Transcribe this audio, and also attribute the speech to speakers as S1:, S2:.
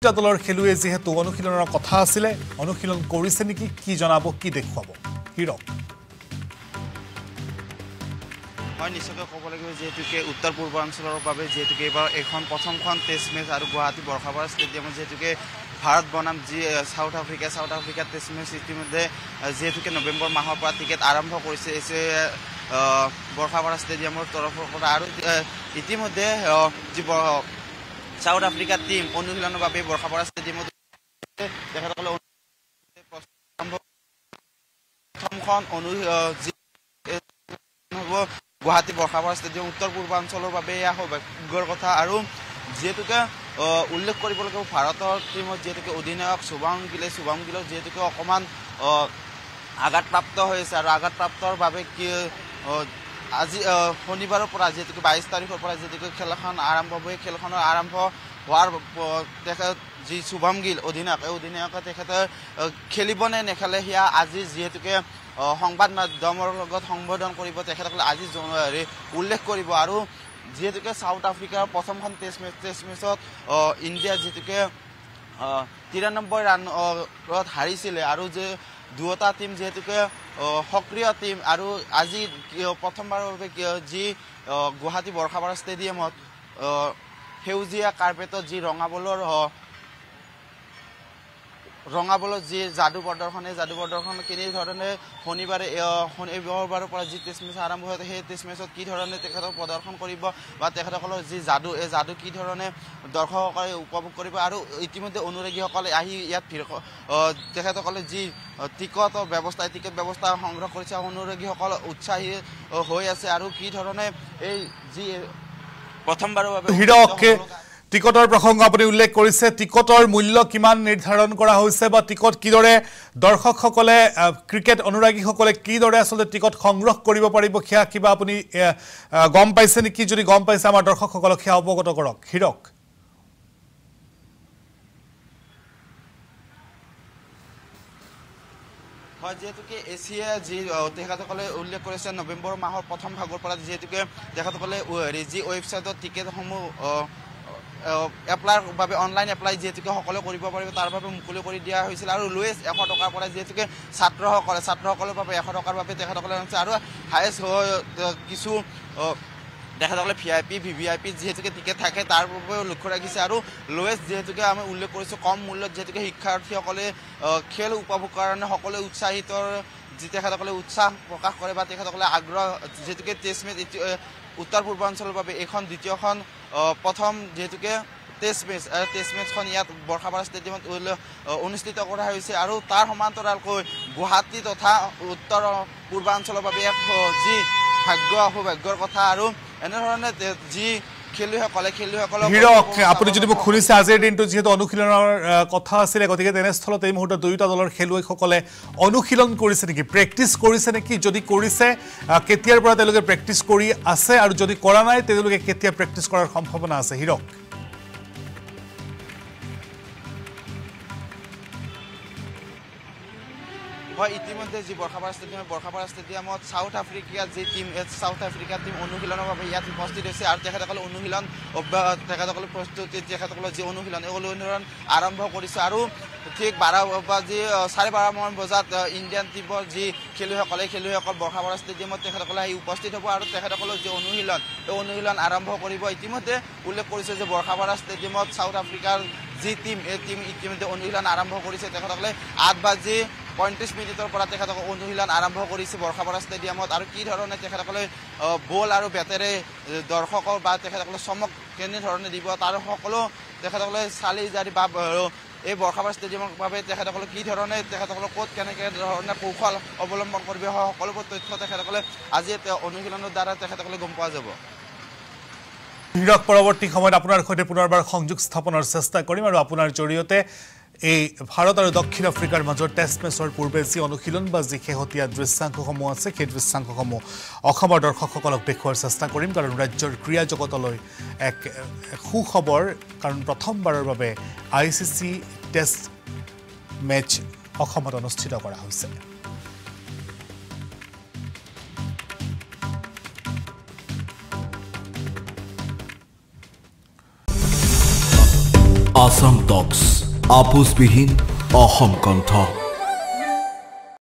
S1: দলৰ খেলুৱে যেহেতু অনুশীলনৰ কথা আছিলে অনুশীলন কৰিছে নেকি কি জনাব কি দেখুৱাব হিৰক
S2: হয় নিশ্চয়কৈ ক'ব লাগিব যেহেতুকে উত্তৰ পূৰ্বাঞ্চলৰ বাবে যেহেতুকে এইবাৰ এখন প্ৰথমখন টেষ্ট মেচ আৰু গুৱাহাটী বৰ্ষাপাৰা ষ্টেডিয়ামত যেহেতুকে ভাৰত বনাম যি সাউথ আফ্ৰিকা টেষ্ট মেচ ইতিমধ্যে যেহেতুকে নৱেম্বৰ মাহৰ পৰা টিকেট আৰম্ভ কৰিছে বৰ্ষাপাৰা ষ্টেডিয়ামৰ তৰফৰ পৰা আৰু ইতিমধ্যে যি সাউথ আফ্ৰিকা টিম অনুশীলনৰ বাবে বৰ্ষাপাৰা ষ্টেডিয়ামত তেখেতসকলে প্ৰথমখন গুৱাহাটী বৰ্ষাপাৰা ষ্টেডিয়াম উত্তৰ পূৰ্বাঞ্চলৰ বাবে এয়া সৌভাগ্যৰ কথা আৰু যেহেতুকে উল্লেখ কৰিব লাগিব ভাৰতৰ টিমত যেহেতুকে অধিনায়ক শুভম গিলৰ যেহেতুকে অকণমান আঘাতপ্ৰাপ্ত হৈ আছে আৰু আঘাতপ্ৰাপ্তৰ বাবে কি আজি শনিবাৰৰ পৰা যেহেতুকে 22 তাৰিখৰ পৰা যেহেতুকে খেলখন আৰম্ভ হ'ব খেলখনৰ আৰম্ভ হোৱাৰ তেখেত যি শুভম গিল অধিনায়কে তেখেতে খেলিব নে নেখেলে সেয়া আজি যেহেতুকে সংবাদ মাধ্যমৰ লগত সম্বোধন কৰিব তেখেতসকলে আজি উল্লেখ কৰিব আৰু যেহেতুকে সাউথ আফ্ৰিকাৰ প্ৰথমখন টেষ্ট মেচত ইণ্ডিয়া যেহেতুকে 93 ৰানত হাৰিছিলে আৰু যে দুটা টিম যেহেতুকে সক্ৰিয় টিম আৰু আজি প্ৰথমবাৰৰ বাবে যি গুৱাহাটী বৰ্ষাপাৰা ষ্টেডিয়ামত সেউজীয়া কাৰ্পেটত যি ৰঙা বলৰ যি যাদু প্ৰদৰ্শন কেনেধৰণে শনিবাৰৰ পৰা যি টেষ্ট মেচ আৰম্ভ হয় সেই টেষ্ট মেচত কি ধৰণে তেখেতক প্ৰদৰ্শন কৰিব বা তেখেতসকলৰ যি যাদু এই যাদু কি ধৰণে দৰ্শকসকলে উপভোগ কৰিব আৰু ইতিমধ্যে অনুৰাগীসকলে আহি ইয়াত তেখেতসকলে যি টিকট ব্যৱস্থা সংগ্ৰহ কৰিছে অনুৰাগীসকল উৎসাহী হৈ আছে আৰু কি ধৰণে এই যি প্ৰথমবাৰৰ বাবে
S1: হিৰক টিকটৰ প্ৰসংগ আপুনি উল্লেখ কৰিছে টিকটৰ মূল্য কিমান নিৰ্ধাৰণ কৰা হৈছে বা টিকট কিদৰে দৰ্শকসকলে ক্ৰিকেট অনুৰাগীসকলে কিদৰে আসলে টিকট সংগ্ৰহ কৰিব পাৰিব সেয়া কিবা আপুনি গম পাইছে নেকি যদি গম পাইছে আমাৰ দৰ্শকসকলক সেয়া অৱগত কৰক হিৰক
S2: হয় যেহেতুকে এছিয়া যি তেখেতসকলে উল্লেখ কৰিছে নৱেম্বৰ মাহৰ প্ৰথম ভাগৰ পৰা যেহেতুকে তেখেতসকলে যি ৱেবছাইটত টিকেটসমূহ এপ্লাইৰ বাবে অনলাইন এপ্লাই যেহেতুকে সকলোৱে কৰিব পাৰিব তাৰ বাবে মুকলি কৰি দিয়া হৈছিল আৰু লোৱেষ্ট 100 টকাৰ পৰা যেহেতুকে ছাত্ৰসকলৰ বাবে 100 টকাৰ বাবে তেখেতসকলে আনিছে আৰু হায়েষ্ট কিছু তেখেতসকলে VVIP যেহেতুকে টিকেট থাকে তাৰ বাবেও লক্ষ্য ৰাখিছে আৰু লোৱেষ্ট যেহেতুকে আমি উল্লেখ কৰিছোঁ কম মূল্যত যেহেতুকে শিক্ষাৰ্থীসকলে খেল উপভোগ কাৰণে সকলোৱে উৎসাহিত যি তেখেতসকলে উৎসাহ প্ৰকাশ কৰে বা তেখেতসকলে আগ্ৰহ যেহেতুকে টেষ্ট মেচ উত্তৰ পূৰ্বাঞ্চলৰ বাবে এইখন দ্বিতীয়খন প্ৰথম যেহেতুকে টেষ্ট মেচখন ইয়াত বৰ্ষাপাৰা ষ্টেডিয়ামত অনুষ্ঠিত কৰা হৈছে আৰু তাৰ সমান্তৰালকৈ গুৱাহাটী তথা উত্তৰ পূৰ্বাঞ্চলৰ বাবে যি সৌভাগ্যৰ কথা আৰু এনেধৰণে যি খেলুৱৈসকলে
S1: হিৰক আপুনি যদি মোক শুনিছে আজিৰ দিনটো যিহেতু অনুশীলনৰ কথা আছিলে গতিকে তেনেস্থলত এই মুহূৰ্তত দুয়োটা দলৰ খেলুৱৈসকলে অনুশীলন কৰিছে নেকি প্ৰেক্টিচ কৰিছে নেকি যদি কৰিছে কেতিয়াৰ পৰা তেওঁলোকে প্ৰেক্টিচ কৰি আছে আৰু যদি কৰা নাই তেওঁলোকে কেতিয়া প্ৰেক্টিচ কৰাৰ সম্ভাৱনা আছে হিৰক
S2: হয় ইতিমধ্যে যি বৰ্ষাপাৰা ষ্টেডিয়ামত সাউথ আফ্ৰিকা টিম অনুশীলনৰ বাবে ইয়াত উপস্থিত হৈছে আৰু তেখেতসকলে অনুশীলন তেখেতসকলে প্ৰস্তুতি তেখেতসকলৰ যি অনুশীলন আৰম্ভ কৰিছে আৰু ঠিক 12:30 মান বজাত ইণ্ডিয়ান টিমৰ যি খেলুৱৈসকল বৰ্ষাপাৰা ষ্টেডিয়ামত তেখেতসকলে আহি উপস্থিত হ'ব আৰু তেখেতসকলৰ যি অনুশীলন আৰম্ভ কৰিব ইতিমধ্যে উল্লেখ কৰিছে যে বৰ্ষাপাৰা ষ্টেডিয়ামত সাউথ আফ্ৰিকাৰ যি টিম এই টিম ইতিমধ্যে অনুশীলন আৰম্ভ কৰিছে তেখেতসকলে 8:35 পৰা তেখেতসকলে অনুশীলন আৰম্ভ কৰিছে বৰ্ষাপাৰা ষ্টেডিয়ামত আৰু কি ধৰণে তেখেতসকলে বল আৰু বেটেৰে দৰ্শকৰ বা তেখেতসকলে চমক কেনেধৰণে দিব তাৰ সকলো তেখেতসকলে চালি জাৰি বা এই বৰ্ষাপাৰা ষ্টেডিয়ামৰ বাবে তেখেতসকলে কি ধৰণে তেখেতসকলে ক'ত কেনেকৈ ধৰণে কৌশল অৱলম্বন কৰিব সকলোবোৰ তথ্য তেখেতসকলে আজি অনুশীলনৰ দ্বাৰা তেখেতসকলে গম পোৱা যাব
S1: হিৰক পৰৱৰ্তী সময়ত আপোনাৰ সৈতে পুনৰবাৰ সংযোগ স্থাপনৰ চেষ্টা কৰিম আৰু আপোনাৰ জৰিয়তে এই ভাৰত আৰু দক্ষিণ আফ্ৰিকাৰ মাজৰ টেষ্ট মেচৰ পূৰ্বে যি অনুশীলন বা যি শেহতীয়া দৃশ্যাংশসমূহ আছে সেই দৃশ্যাংশসমূহ অসমৰ দৰ্শকসকলক দেখুৱাৰ চেষ্টা কৰিম কাৰণ ৰাজ্যৰ ক্ৰীড়া জগতলৈ এক সুখবৰ কাৰণ প্ৰথমবাৰৰ বাবে ICC টেষ্ট মেচ অসমত অনুষ্ঠিত কৰা হৈছে
S3: আসাম টক্স আপোচবিহীন অসম কণ্ঠ।